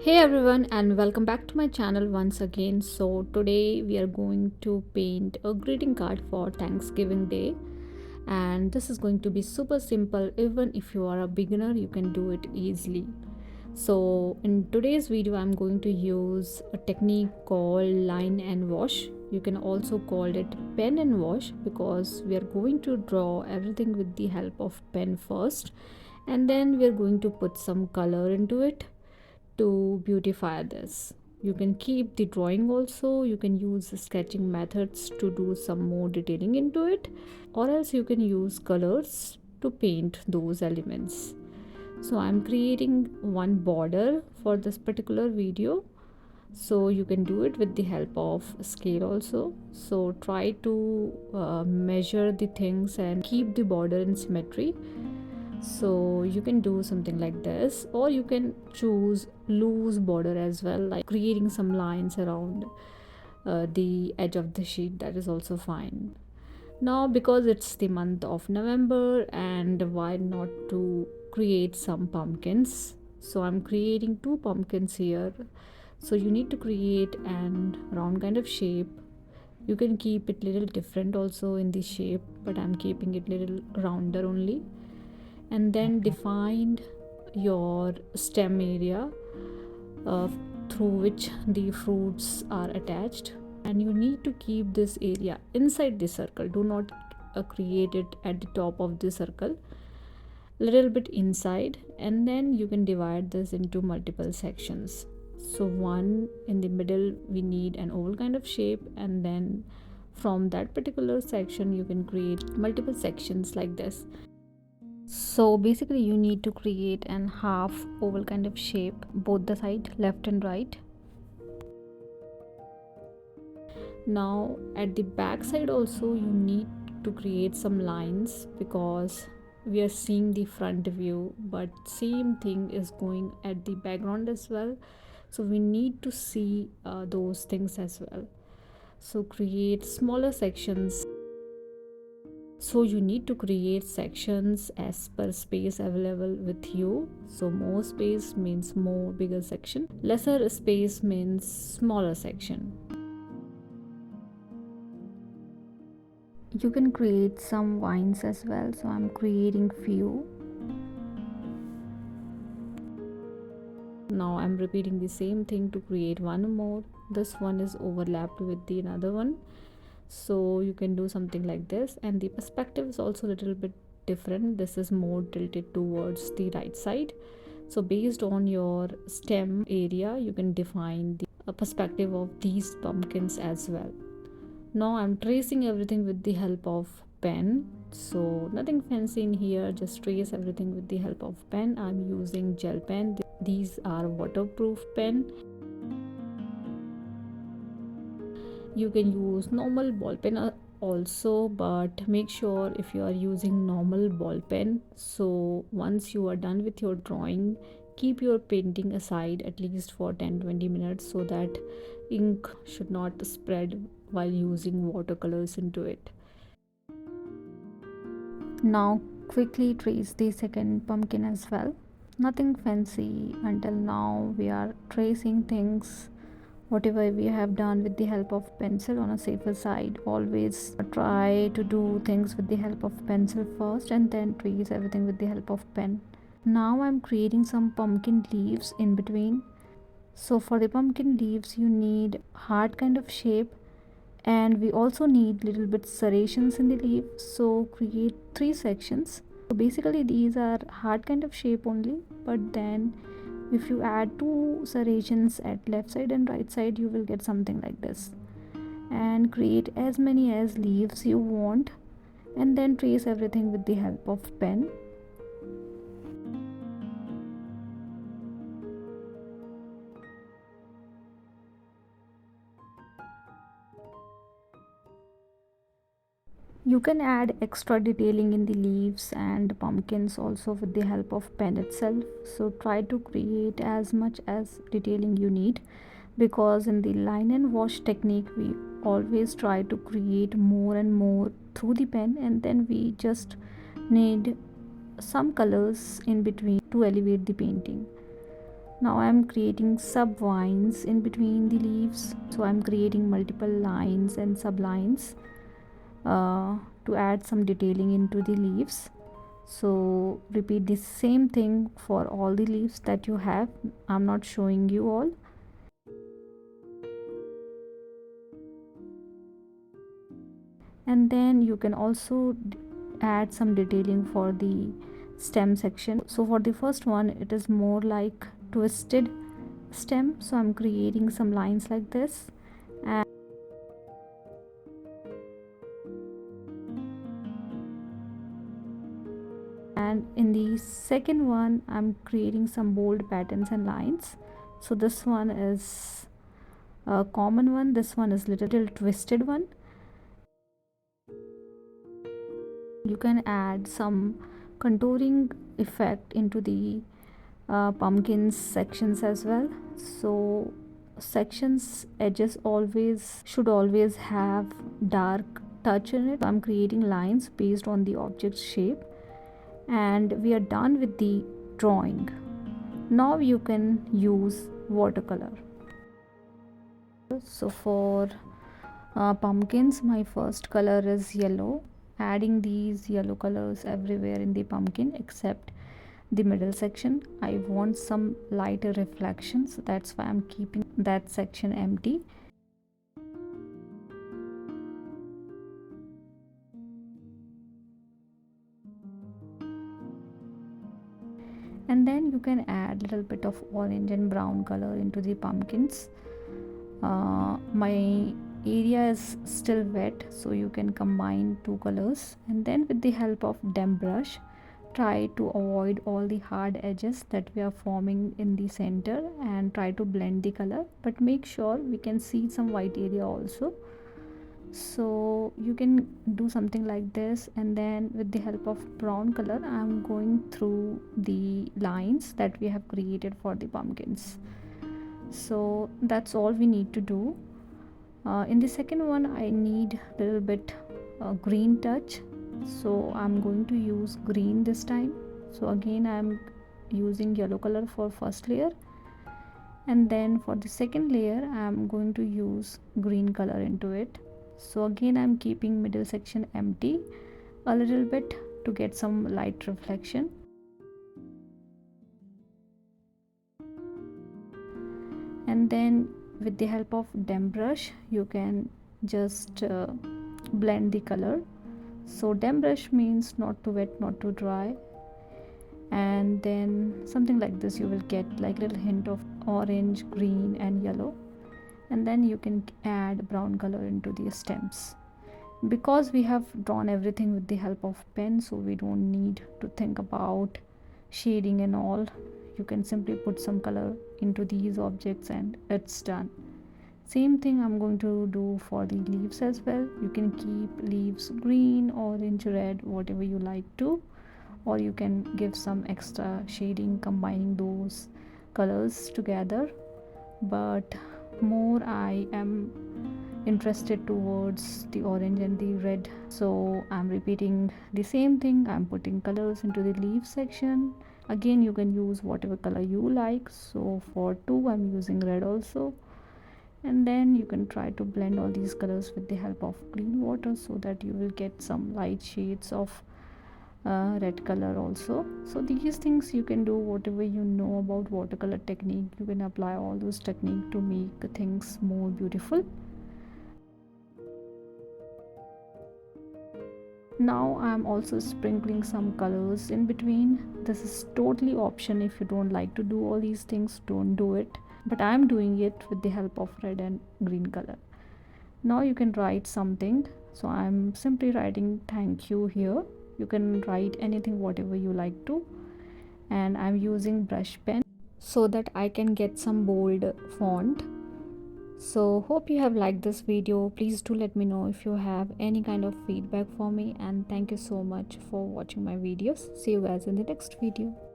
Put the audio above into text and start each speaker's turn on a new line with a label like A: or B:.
A: Hey everyone, and welcome back to my channel once again. So today we are going to paint a greeting card for Thanksgiving Day, and this is going to be super simple. Even if you are a beginner, you can do it easily. So in today's video I'm going to use a technique called line and wash. You can also call it pen and wash, because we are going to draw everything with the help of pen first, and then we are going to put some color into it to beautify this. You can keep the drawing also, you can use the sketching methods to do some more detailing into it, or else you can use colors to paint those elements. So I'm creating one border for this particular video, so you can do it with the help of scale also. So try to measure the things and keep the border in symmetry. So you can do something like this, or you can choose loose border as well, like creating some lines around the edge of the sheet. That is also fine. Now, because it's the month of November, and why not to create some pumpkins? So I'm creating two pumpkins here. So you need to create an round kind of shape. You can keep it little different also in the shape, but I'm keeping it little rounder only. And then define your stem area uh, through which the fruits are attached, and you need to keep this area inside the circle. Do not create it at the top of the circle, little bit inside. And then you can divide this into multiple sections. So one in the middle, we need an oval kind of shape, and then from that particular section you can create multiple sections like this. So basically you need to create an half oval kind of shape, both the side, left and right. Now at the back side also you need to create some lines, because we are seeing the front view, but same thing is going at the background as well. So we need to see those things as well. So create smaller sections. So you need to create sections as per space available with you. So more space means more bigger section, lesser space means smaller section. You can create some vines as well, so I'm creating few. Now I'm repeating the same thing to create one more. This one is overlapped with the another one, so you can do something like this. And the perspective is also a little bit different. This is more tilted towards the right side. So based on your stem area, you can define the perspective of these pumpkins as well. Now I'm tracing everything with the help of pen. So nothing fancy in here, just trace everything with the help of pen. I'm using gel pen. These are waterproof pen. You can use normal ball pen also, but make sure if you are using normal ball pen, so once you are done with your drawing, keep your painting aside at least for 10-20 minutes, so that ink should not spread while using watercolors into it. Now quickly trace the second pumpkin as well. Nothing fancy until now. We are tracing things whatever we have done with the help of pencil on a safer side. Always try to do things with the help of pencil first, and then trace everything with the help of pen. Now I'm creating some pumpkin leaves in between. So for the pumpkin leaves you need heart kind of shape, and we also need little bit serrations in the leaf. So create three sections. So basically these are heart kind of shape only, but then if you add two serrations at left side and right side, you will get something like this. And create as many as leaves you want, and then trace everything with the help of pen. You can add extra detailing in the leaves and pumpkins also with the help of pen itself. So try to create as much as detailing you need, because in the line and wash technique we always try to create more and more through the pen, and then we just need some colors in between to elevate the painting. Now I'm creating sub-vines in between the leaves. So I'm creating multiple lines and sublines to add some detailing into the leaves. So repeat the same thing for all the leaves that you have. I'm not showing you all. And then you can also add some detailing for the stem section. So for the first one, it is more like twisted stem, so I'm creating some lines like this. And in the second one, I'm creating some bold patterns and lines. So this one is a common one, this one is little twisted one. You can add some contouring effect into the pumpkins sections as well. So sections edges always should always have dark touch in it. I'm creating lines based on the object's shape, and we are done with the drawing. Now you can use watercolor. So for pumpkins, my first color is yellow. Adding these yellow colors everywhere in the pumpkin except the middle section. I want some lighter reflections, so that's why I'm keeping that section empty. And then you can add a little bit of orange and brown color into the pumpkins. My area is still wet, so you can combine two colors, and then with the help of damp brush, try to avoid all the hard edges that we are forming in the center and try to blend the color, but make sure we can see some white area also. So you can do something like this, and then with the help of brown color, I'm going through the lines that we have created for the pumpkins. So that's all we need to do. In the second one, I need a little bit green touch, so I'm going to use green this time. So again, I'm using yellow color for first layer, and then for the second layer I'm going to use green color into it. So again, I'm keeping middle section empty a little bit to get some light reflection. And then with the help of damp brush, you can just blend the color. So damp brush means not too wet, not too dry, and then something like this you will get like little hint of orange, green and yellow. And then you can add brown color into the stems. Because we have drawn everything with the help of pen, so we don't need to think about shading and all. You can simply put some color into these objects and it's done. Same thing I'm going to do for the leaves as well. You can keep leaves green, orange, red, whatever you like to, or you can give some extra shading combining those colors together. But more I am interested towards the orange and the red, so I'm repeating the same thing. I'm putting colors into the leaf section. Again, you can use whatever color you like. So for 2 I'm using red also, and then you can try to blend all these colors with the help of green water so that you will get some light shades of red color also. So these things you can do whatever you know about watercolor technique. You can apply all those technique to make things more beautiful. Now I'm also sprinkling some colors in between. This is totally option. If you don't like to do all these things, don't do it, but I'm doing it with the help of red and green color. Now you can write something, so I'm simply writing thank you here. You can write anything whatever you like to, and I'm using brush pen so that I can get some bold font. So hope you have liked this video. Please do let me know if you have any kind of feedback for me, and thank you so much for watching my videos. See you guys in the next video.